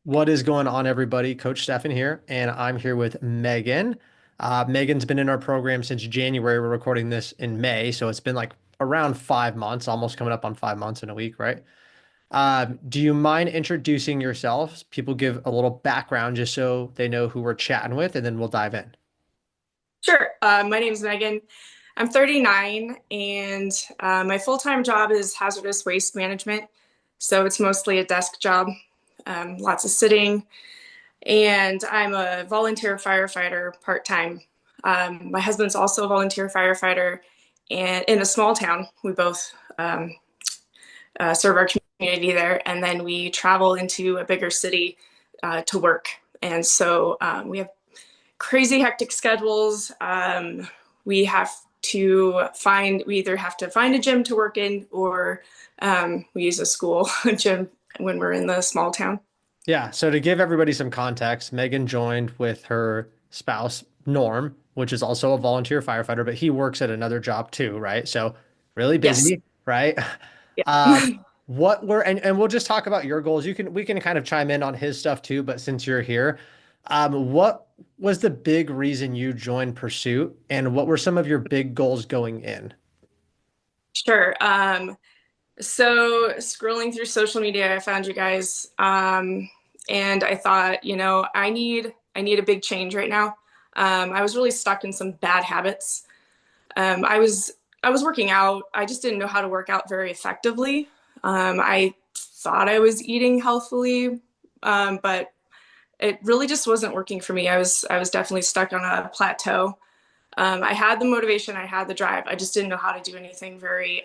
What is going on, everybody? Coach Stefan here, and I'm here with Megan. Megan's been in our program since January. We're recording this in May, so it's been like around 5 months, almost coming up on 5 months in a week, right? Do you mind introducing yourselves? People give a little background just so they know who we're chatting with, and then we'll dive in. Sure. My name is Megan. I'm 39, and my full-time job is hazardous waste management. So it's mostly a desk job, lots of sitting, and I'm a volunteer firefighter part-time. My husband's also a volunteer firefighter, and in a small town, we both serve our community there, and then we travel into a bigger city to work. And so we have crazy hectic schedules. We either have to find a gym to work in, or we use a school gym when we're in the small town. Yeah, so to give everybody some context, Megan joined with her spouse, Norm, which is also a volunteer firefighter, but he works at another job too, right? So really Yes. busy, right? Uh, Yeah. what were and we'll just talk about your goals. We can kind of chime in on his stuff too, but since you're here, what was the big reason you joined Pursuit, and what were some of your big goals going in? Sure. So scrolling through social media, I found you guys, and I thought, I need a big change right now. I was really stuck in some bad habits. I was working out. I just didn't know how to work out very effectively. I thought I was eating healthfully, but it really just wasn't working for me. I was definitely stuck on a plateau. I had the motivation, I had the drive. I just didn't know how to do anything very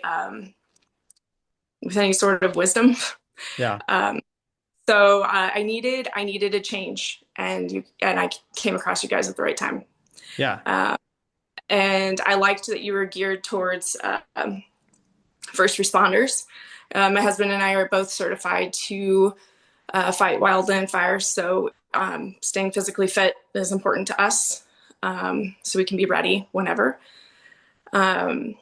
with any sort of wisdom. Yeah, Um, so I needed a change, and I came across you guys at the right time. yeah, Uh, and I liked that you were geared towards first responders. My husband and I are both certified to fight wildland fires, so staying physically fit is important to us, so we can be ready whenever. Um,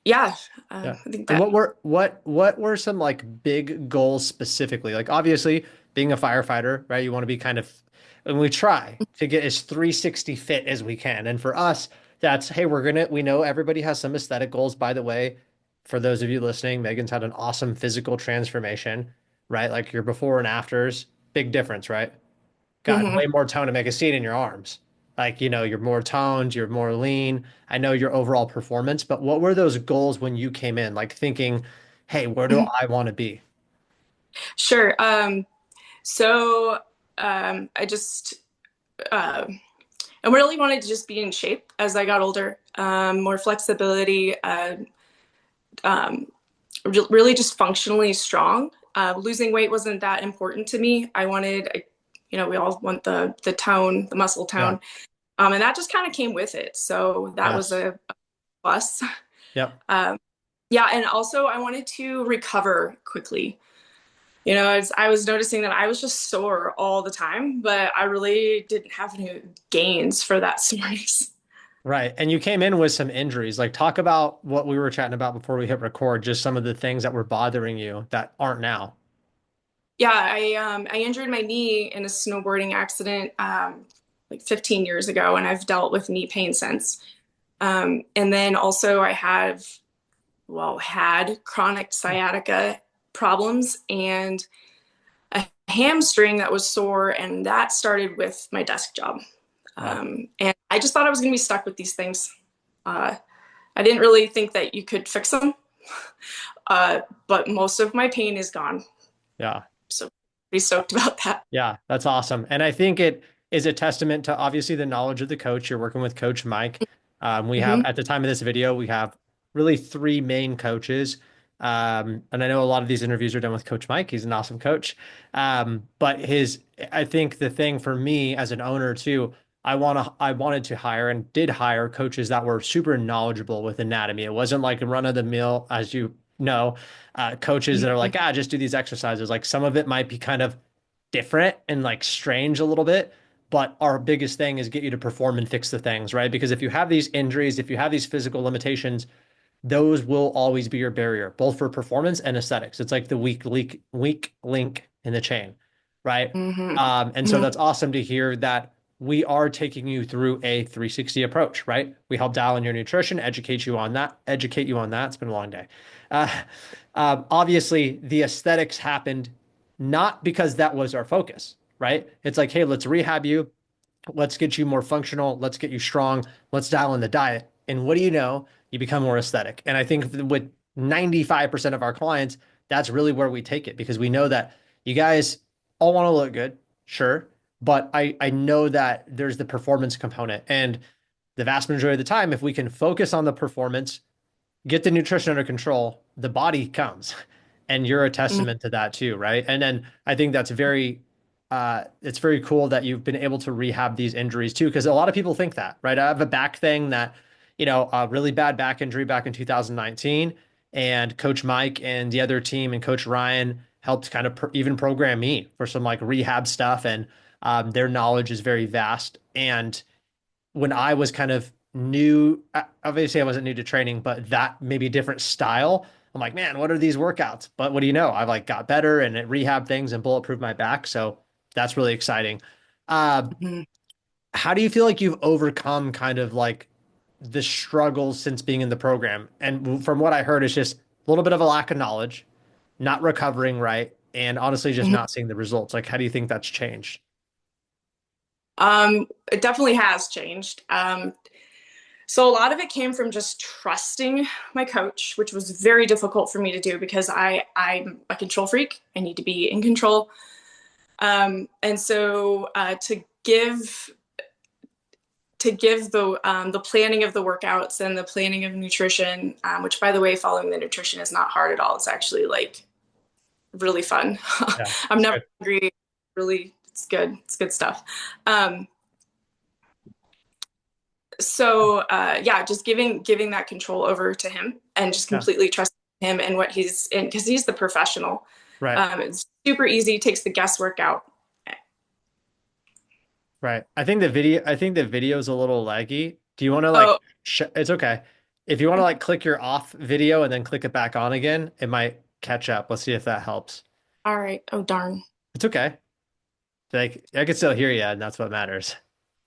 yeah, yeah. I think And that. what were some like big goals specifically? Like obviously being a firefighter, right? You want to be kind of, and we try to get as 360 fit as we can. And for us, that's, hey, we know everybody has some aesthetic goals. By the way, for those of you listening, Megan's had an awesome physical transformation, right? Like your before and afters, big difference, right? Got way Mhm. more tone to make a seat in your arms. Like, you're more toned, you're more lean. I know your overall performance, but what were those goals when you came in? Like thinking, hey, where do I want to be? Sure. So I just uh, I really wanted to just be in shape as I got older, more flexibility, um, really just functionally strong. Losing weight wasn't that important to me. We all want the tone, the muscle Yeah. tone, and that just kind of came with it. So that was Yes. a plus. Yep. Um, yeah, and also I wanted to recover quickly. As I was noticing that I was just sore all the time, but I really didn't have any gains for that soreness. Right. And you came in with some injuries. Like talk about what we were chatting about before we hit record, just some of the things that were bothering you that aren't now. Yeah, I injured my knee in a snowboarding accident like 15 years ago, and I've dealt with knee pain since. And then also I had chronic sciatica problems and a hamstring that was sore, and that started with my desk job. Wow. And I just thought I was going to be stuck with these things. Uh, I didn't really think that you could fix them, but most of my pain is gone. Yeah. So pretty stoked about that. Yeah, that's awesome. And I think it is a testament to obviously the knowledge of the coach. You're working with Coach Mike. We have, Hmm. at the time of this video, we have really three main coaches. And I know a lot of these interviews are done with Coach Mike. He's an awesome coach. But I think the thing for me as an owner too, I wanted to hire and did hire coaches that were super knowledgeable with anatomy. It wasn't like a run of the mill, as you know, coaches that are like, just do these exercises. Like some of it might be kind of different and like strange a little bit. But our biggest thing is get you to perform and fix the things, right? Because if you have these injuries, if you have these physical limitations, those will always be your barrier, both for performance and aesthetics. It's like the weak link in the chain. right? Hmm. And so Hmm. that's awesome to hear that we are taking you through a 360 approach, right? We help dial in your nutrition, educate you on that. It's been a long day. Uh, Obviously, the aesthetics happened not because that was our focus, right? It's like, hey, let's rehab you. Let's get you more functional. Let's get you strong. Let's dial in the diet. And what do you know? You become more aesthetic. And I think with 95% of our clients, that's really where we take it because we know that you guys all want to look good, sure. But I know that there's the performance component. And the vast majority of the time, if we can focus on the performance, get the nutrition under control, the body comes. And you're a testament to that too, right? And then I think that's it's very cool that you've been able to rehab these injuries too, because a lot of people think that, right? I have a back thing that, a really bad back injury back in 2019, and Coach Mike and the other team and Coach Ryan helped kind of even program me for some like rehab stuff, and their knowledge is very vast. And when I was kind of new, obviously I wasn't new to training, but that maybe different style. I'm like, man, what are these workouts? But what do you know? I've like got better and it rehab things and bulletproof my back. So that's really exciting. Uh, Hmm. how do you feel like you've overcome kind of like the struggles since being in the program? And from what I heard, it's just a little bit of a lack of knowledge, not recovering right, and honestly, just Hmm. not seeing the results. Like, how do you think that's changed? It definitely has changed. So a lot of it came from just trusting my coach, which was very difficult for me to do because I'm a control freak. I need to be in control. And so to give the planning of the workouts and the planning of nutrition, which by the way, following the nutrition is not hard at all. It's actually like really fun. Yeah, I'm it's never good. hungry. Really, it's good. It's good stuff. Um, so yeah, just giving that control over to him and just Yeah, completely trusting him and what he's in because he's the professional. right. It's super easy, takes the guesswork out. Right. I think the video is a little laggy. Do you want to like Oh, it's okay. If you want to like click your off video and then click it back on again, it might catch up. Let's see if that helps. all right. Oh, darn. It's okay. Like I can still hear you, and that's what matters.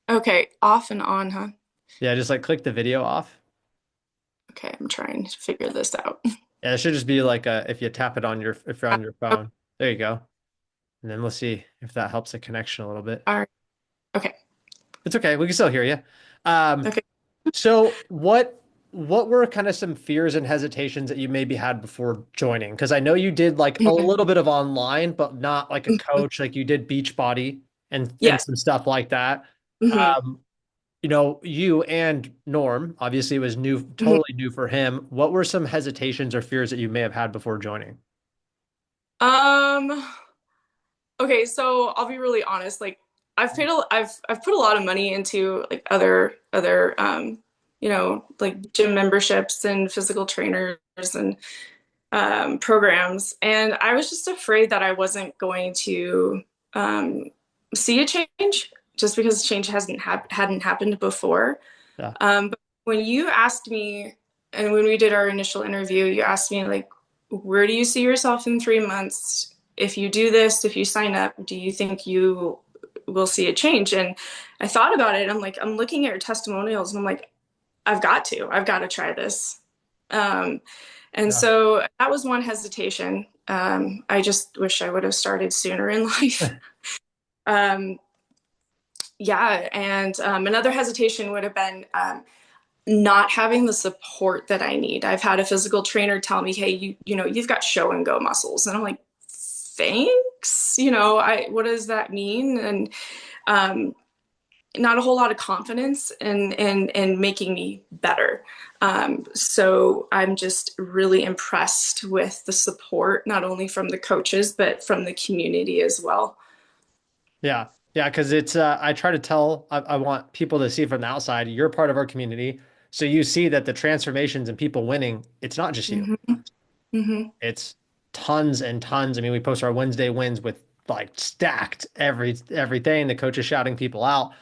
Okay, off and on, huh? Yeah, just like click the video off. Okay, I'm trying to figure this out. Yeah, it should just be like if you tap it on your if you're on your Oh, phone. There you go. And then we'll see if that helps the connection a little bit. all right. Okay. It's okay. We can still hear you. Um, Okay. So what were kind of some fears and hesitations that you maybe had before joining? Because I know you did like a Mhm. little bit of online, but not like a Mhm. coach. Like you did Beachbody and Yes. some stuff like that. Hmm. Um, you and Norm, obviously it was new, Hmm. totally new for him. What were some hesitations or fears that you may have had before joining? Um, okay, so I'll be really honest. Like I've put a lot of money into like other like gym memberships and physical trainers and programs, and I was just afraid that I wasn't going to um, see a change just because change hadn't happened before. Yeah. But when you asked me, and when we did our initial interview, you asked me like, where do you see yourself in 3 months? If you do this, if you sign up, do you think you will see a change? And I thought about it. I'm like, I'm looking at your testimonials, and I'm like, I've got to try this. Um, and Yeah. so that was one hesitation. I just wish I would have started sooner in life. Um, yeah, and another hesitation would have been not having the support that I need. I've had a physical trainer tell me, "Hey, you've got show and go muscles," and I'm like, "Thanks." I what does that mean? And um, not a whole lot of confidence in making me better. So I'm just really impressed with the support, not only from the coaches but from the community as well. Yeah. Yeah. Cause I try to tell, I want people to see from the outside, you're part of our community. So you see that the transformations and people winning, it's not just you. Hmm. Hmm. It's tons and tons. I mean, we post our Wednesday wins with like stacked everything. The coach is shouting people out.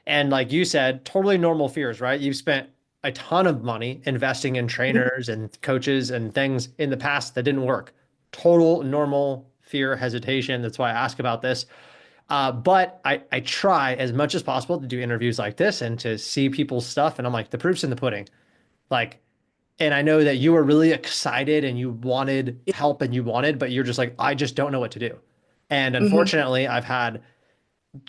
And like you said, totally normal fears, right? You've spent a ton of money investing in trainers and coaches and things in the past that didn't work. Total normal fear, hesitation. That's why I ask about this. But I try as much as possible to do interviews like this and to see people's stuff. And I'm like, the proof's in the pudding. Like, and I know that you were really excited and you wanted Yeah. help and you wanted, but you're just like, I just don't know what to do. And Hmm. unfortunately, I've had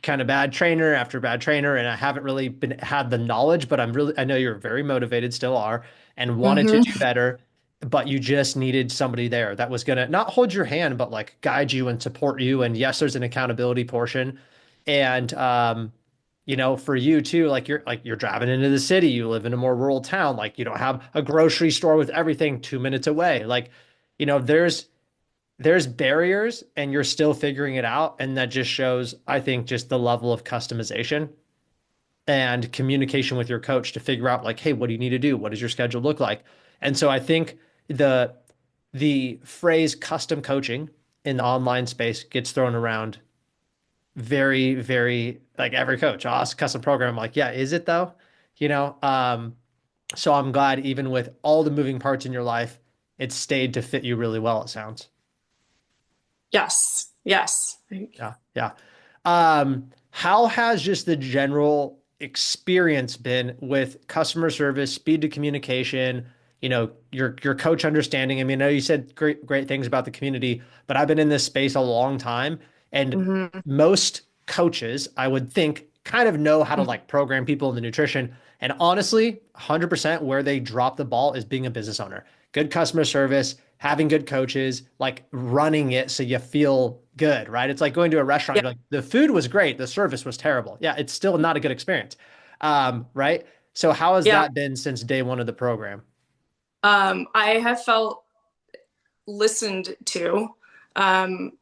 kind of bad trainer after bad trainer, and I haven't really been had the knowledge, but I know you're very motivated, still are, and wanted to Hmm. do better, but you just needed somebody there that was gonna not hold your hand, but like guide you and support you. And yes, there's an accountability portion. And for you too, like you're driving into the city, you live in a more rural town, like you don't have a grocery store with everything 2 minutes away. Like, there's barriers and you're still figuring it out. And that just shows, I think, just the level of customization and communication with your coach to figure out like, hey, what do you need to do? What does your schedule look like? And so I think the the phrase custom coaching in the online space gets thrown around very, very like every coach. Oh, it's a custom program. I'm like, yeah, is it though? You know, so I'm glad even with all the moving parts in your life, it stayed to fit you really well, it sounds. Yes. Yes. Yeah, yeah. How has just the general experience been with customer service, speed to communication, your coach understanding? I mean, I know you said great things about the community, but I've been in this space a long time, and Hmm. most coaches, I would think, kind of know how to like program people in the nutrition. And honestly, 100% where they drop the ball is being a business owner. Good customer service, having good coaches, like running it so you feel good, right? It's like going to a restaurant, Yeah. you're like, the food was great, the service was terrible. Yeah, it's still not a good experience. Right? So how has Yeah. that been since day one of the program? I have felt listened to. Um,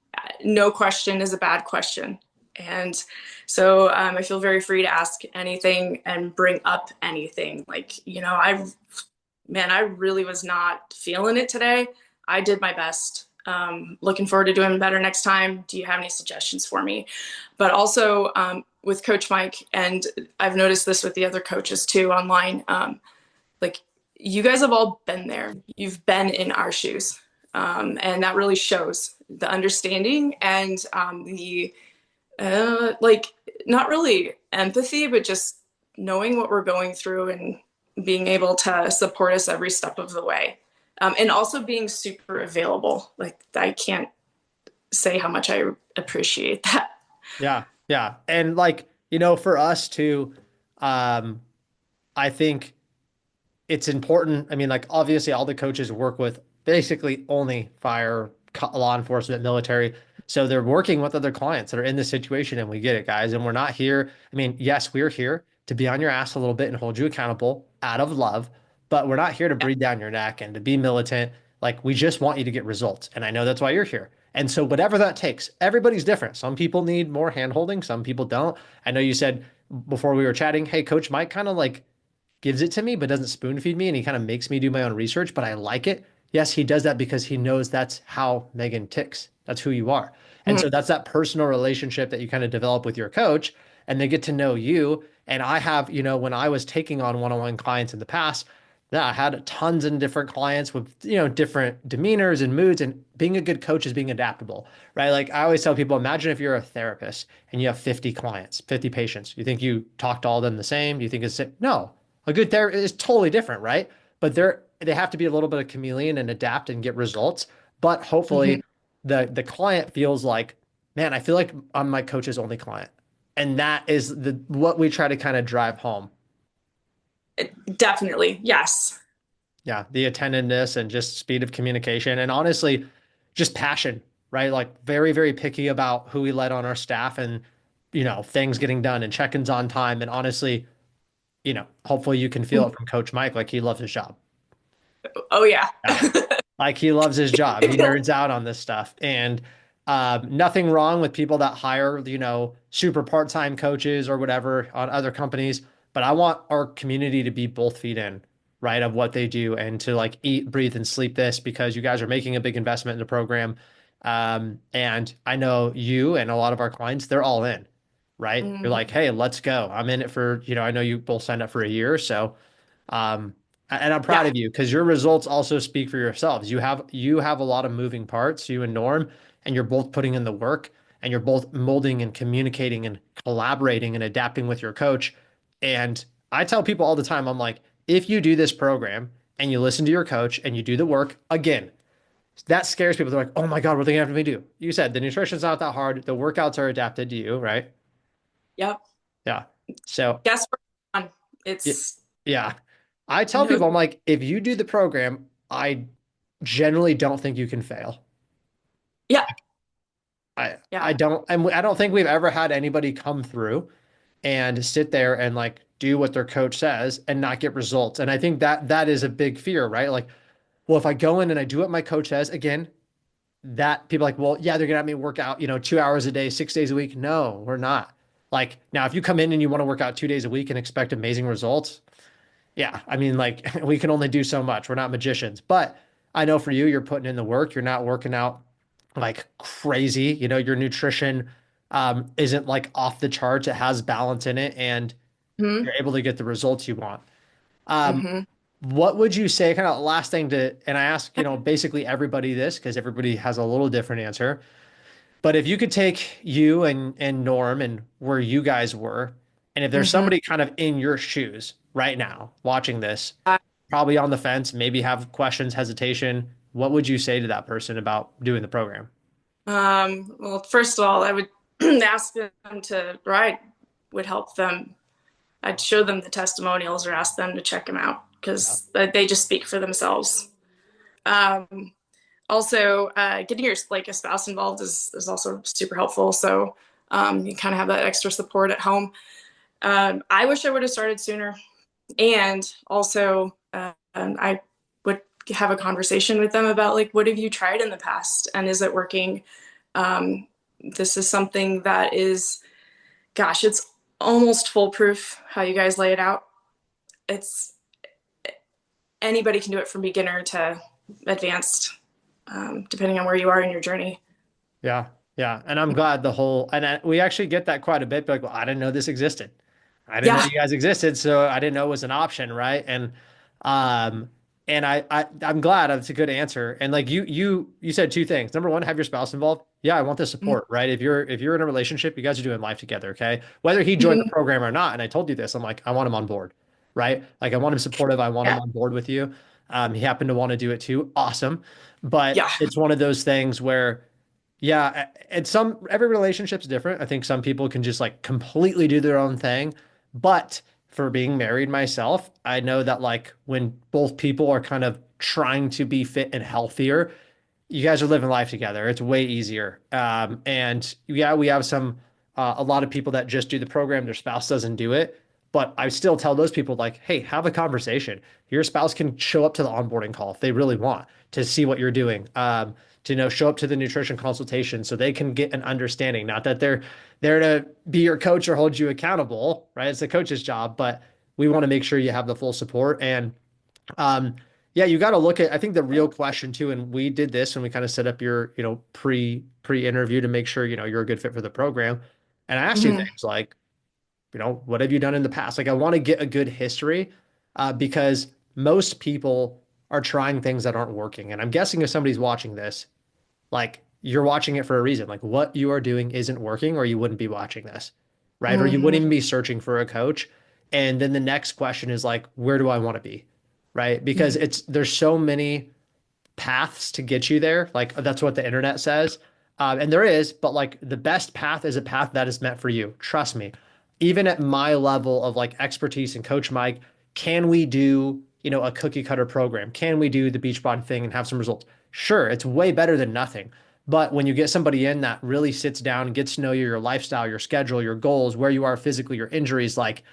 no question is a bad question. And so I feel very free to ask anything and bring up anything. Like, man, I really was not feeling it today. I did my best. Looking forward to doing better next time. Do you have any suggestions for me? But also with Coach Mike, and I've noticed this with the other coaches too online. Like you guys have all been there. You've been in our shoes. And that really shows the understanding and the like not really empathy, but just knowing what we're going through and being able to support us every step of the way. And also being super available. Like I can't say how much I appreciate that. Yeah, yeah. And like, for us too, um, I think it's important. I mean, like obviously all the coaches work with basically only fire, law enforcement, military. So they're working with other clients that are in this situation, and we get it, guys. And we're not here. I mean, yes, we're here to be on your ass a little bit and hold you accountable out of love, but we're not here to Yeah. breathe down your neck and to be militant. Like we just want you to get results. And I know that's why you're here. And so whatever that takes, everybody's different. Some people need more handholding, some people don't. I know you said before we were chatting, hey, Coach Mike kind of like gives it to me, but doesn't spoon feed me. And he kind of makes me do my own research, but I like it. Yes, he does that because he knows that's how Megan ticks. That's who you are. And Mhm. so that's that personal relationship that you kind of develop with your coach, and they get to know you. And I have, when I was taking on one-on-one clients in the past, yeah, I had tons of different clients with, different demeanors and moods. And being a good coach is being adaptable, right? Like I always tell people, imagine if you're a therapist and you have 50 clients, 50 patients. You think you talk to all of them the same? You think it's no, a good therapist is totally different, right? But they have to be a little bit of chameleon and adapt and get results. But Mhm. hopefully the client feels like, man, I feel like I'm my coach's only client. And that is the what we try to kind of drive home. Definitely. Yes. Yeah, the attentiveness and just speed of communication and honestly, just passion, right? Like very, very picky about who we let on our staff and things getting done and check-ins on time. And honestly, hopefully you can feel it from Coach Mike, like he loves his job. Oh yeah. Yeah. Like he loves his job. He nerds out on this stuff. And nothing wrong with people that hire, super part-time coaches or whatever on other companies. But I want our community to be both feet in, right, of what they do and to like eat, breathe, and sleep this because you guys are making a big investment in the program. And I know you and a lot of our clients, they're all in, right? You're like, Mhm. hey, let's go. I'm in it for, I know you both signed up for a year. So and I'm proud Yeah. of you because your results also speak for yourselves. You have a lot of moving parts, you and Norm, and you're both putting in the work. and you're both molding and communicating and collaborating and adapting with your coach. And I tell people all the time, I'm like, if you do this program and you listen to your coach and you do the work, again, that scares people. They're like, oh my God, what are they gonna have me do? You said the nutrition's not that hard. The workouts are adapted to you, right? Yep. Yeah. So, Guess what? y- It's yeah. I tell no. people, I'm like, if you do the program, I generally don't think you can fail. Yeah. I Yeah. don't I don't think we've ever had anybody come through and sit there and like do what their coach says and not get results. And I think that that is a big fear, right? Like, well, if I go in and I do what my coach says, again, that people are like, well, yeah, they're gonna have me work out, 2 hours a day, 6 days a week. No, we're not. Like now, if you come in and you want to work out 2 days a week and expect amazing results, yeah, I mean, like we can only do so much. We're not magicians, but I know for you, you're putting in the work. You're not working out like crazy. Your nutrition isn't like off the charts. It has balance in it, and Hmm. you're able to get the results you want. Um, Hmm. what would you say, kind of last thing to, and I ask, basically everybody this because everybody has a little different answer. But if you could take you and Norm and where you guys were, and if there's Hmm. somebody kind of in your shoes right now watching this, probably on the fence, maybe have questions, hesitation, what would you say to that person about doing the program? Well, first of all, I would ask them to, or I would help them. I'd show them the testimonials or ask them to check them out Yeah. because they just speak for themselves. Um, Also, getting your like a spouse involved is also super helpful. So you kind of have that extra support at home. I wish I would have started sooner, and also I would have a conversation with them about like what have you tried in the past and is it working? Um, this is something that is, gosh, it's almost foolproof how you guys lay it out. It's anybody can do it from beginner to advanced, depending on where you are in your journey. Yeah. Yeah. And I'm glad we actually get that quite a bit. Like, well, I didn't know this existed. I didn't know Yeah. you guys existed, so I didn't know it was an option, right? Um, and I'm glad that's a good answer. And like you said two things. Number one, have your spouse involved. Yeah, I want the support, right? If you're in a relationship, you guys are doing life together, okay? Whether he joined the Mhm. program or not, and I told you this, I'm like, I want him on board, right? Like I want him supportive. I want him Yeah. on board with you. He happened to want to do it too. Awesome. But Yeah. it's one of those things where yeah, and every relationship's different. I think some people can just like completely do their own thing. But for being married myself, I know that like when both people are kind of trying to be fit and healthier, you guys are living life together. It's way easier. And yeah, we have a lot of people that just do the program, their spouse doesn't do it. But I still tell those people, like, hey, have a conversation. Your spouse can show up to the onboarding call if they really want to see what you're doing. To show up to the nutrition consultation so they can get an understanding. Not that they're there to be your coach or hold you accountable, right? It's the coach's job, but we want to make sure you have the full support. And um, yeah, you got to look at, I think the real question too, and we did this and we kind of set up your, pre-interview to make sure, you're a good fit for the program. And I asked you Hmm. things like, what have you done in the past? Like I want to get a good history because most people are trying things that aren't working. And I'm guessing if somebody's watching this, like you're watching it for a reason. Like what you are doing isn't working, or you wouldn't be watching this, right? Or you wouldn't Hmm. even be searching for a coach. And then the next question is like, where do I want to be? Right? Because Hmm. there's so many paths to get you there. Like that's what the internet says. And there is, but like the best path is a path that is meant for you. Trust me. Even at my level of like expertise and Coach Mike, can we do, a cookie cutter program? Can we do the Beachbody thing and have some results? Sure, it's way better than nothing. But when you get somebody in that really sits down and gets to know you, your lifestyle, your schedule, your goals, where you are physically, your injuries, like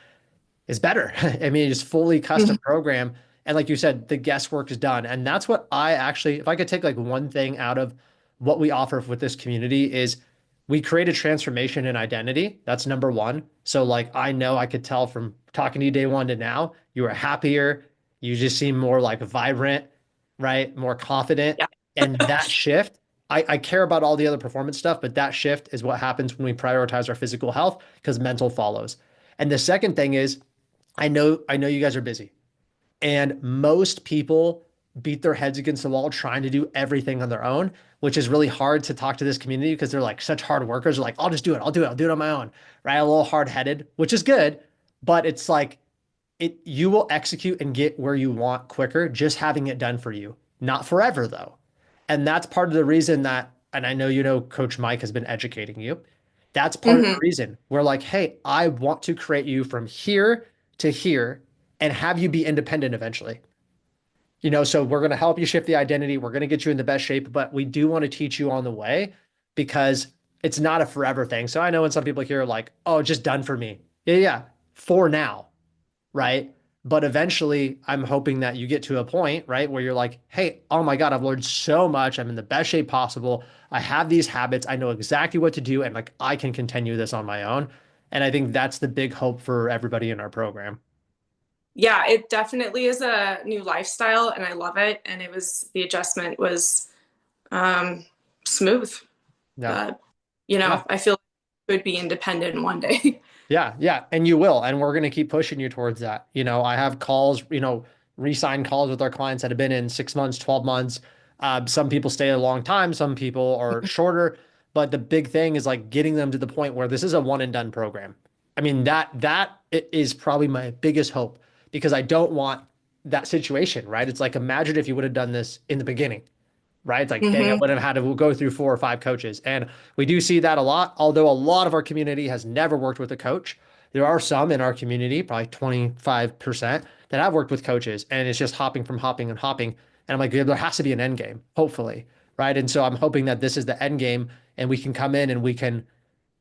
is better. I mean, it's fully custom Hmm. program. And like you said, the guesswork is done. And that's what I actually, if I could take like one thing out of what we offer with this community is we create a transformation in identity. That's number one. So like I know I could tell from talking to you day one to now, you are happier. You just seem more like vibrant, right? More confident. Yeah. And that shift, I care about all the other performance stuff, but that shift is what happens when we prioritize our physical health because mental follows. And the second thing is I know you guys are busy. And most people beat their heads against the wall trying to do everything on their own, which is really hard to talk to this community because they're like such hard workers. They're like, I'll just do it. I'll do it on my own. Right. A little hard headed, which is good, but it's like you will execute and get where you want quicker just having it done for you. Not forever though. And that's part of the reason that, and I know you know Coach Mike has been educating you. That's part of the Hmm. reason we're like, hey, I want to create you from here to here and have you be independent eventually. So we're going to help you shift the identity. We're going to get you in the best shape, but we do want to teach you on the way because it's not a forever thing. So I know when some people hear like, oh, just done for me. Yeah, yeah, for now, right? But eventually, I'm hoping that you get to a point, right, where you're like, hey, oh my God, I've learned so much. I'm in the best shape possible. I have these habits. I know exactly what to do. And like, I can continue this on my own. And I think that's the big hope for everybody in our program. Yeah, it definitely is a new lifestyle and I love it. And the adjustment was um, smooth. Yeah. Uh, Yeah. I feel like I could be independent one day. Yeah, yeah, and you will, and we're going to keep pushing you towards that. I have calls, re-sign calls with our clients that have been in 6 months, 12 months. Some people stay a long time, some people are shorter, but the big thing is like getting them to the point where this is a one and done program. I mean, is probably my biggest hope because I don't want that situation, right? It's like imagine if you would have done this in the beginning, right? It's like, dang, I Hmm. would have had to go through 4 or 5 coaches. And we do see that a lot, although a lot of our community has never worked with a coach. There are some in our community, probably 25%, that have worked with coaches, and it's just hopping from hopping and hopping. And I'm like, there has to be an end game, hopefully, right? And so I'm hoping that this is the end game, and we can come in and we can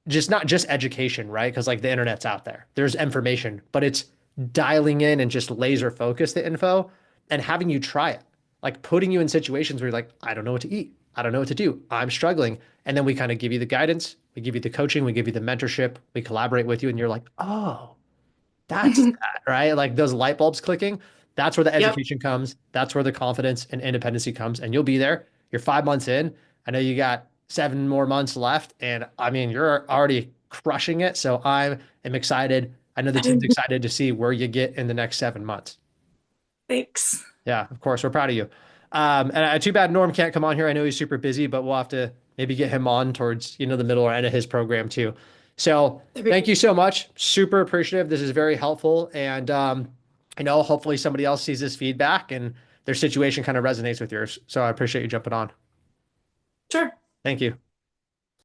just not just education, right? Because like the internet's out there, there's information, but it's dialing in and just laser focus the info and having you try it, like putting you in situations where you're like, I don't know what to eat. I don't know what to do. I'm struggling. And then we kind of give you the guidance, we give you the coaching, we give you the mentorship, we collaborate with you, and you're like, oh, that's that, right? Like those light bulbs clicking. That's where the Yep. education comes. That's where the confidence and independency comes. And you'll be there. You're 5 months in. I know you got 7 more months left. And I mean, you're already crushing it. So I am excited. I know the team's excited to see where you get in the next 7 months. Thanks. Yeah, of course. We're proud of you. And too bad Norm can't come on here. I know he's super busy, but we'll have to maybe get him on towards, the middle or end of his program too. So thank you so much. Super appreciative. This is very helpful. And, hopefully somebody else sees this feedback and their situation kind of resonates with yours. So I appreciate you jumping on. Sure. Thank you.